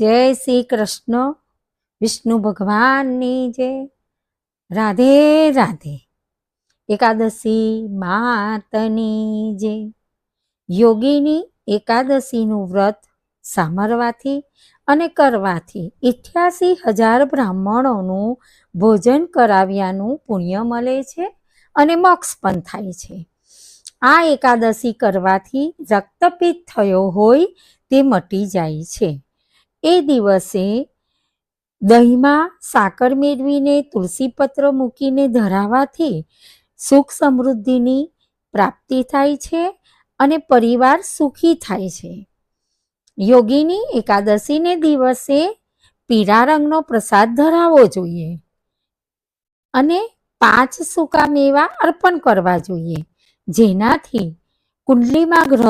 જય શ્રી કૃષ્ણ. વિષ્ણુ ભગવાનની જય. રાધે રાધે. એકાદશી માતની જય. યોગીની એકાદશીનું વ્રત સામરવાથી અને કરવાથી 88,000 બ્રાહ્મણોનું ભોજન કરાવ્યાનું પુણ્ય મળે છે અને મોક્ષ પણ થાય છે. આ એકાદશી કરવાથી રક્તપિત્ત થયો હોય તે મટી જાય છે. એ દિવસે દહીંમાં સાકર મેળવીને તુલસીપત્ર મૂકીને ધરાવાથી સુખ સમૃદ્ધિની પ્રાપ્તિ થાય છે અને પરિવાર સુખી થાય છે. યોગીની એકાદશીને દિવસે પીળા રંગનો પ્રસાદ ધરાવવો જોઈએ અને 5 સૂકા મેવા અર્પણ કરવા જોઈએ, જેનાથી કુંડલીમાં ગ્રહ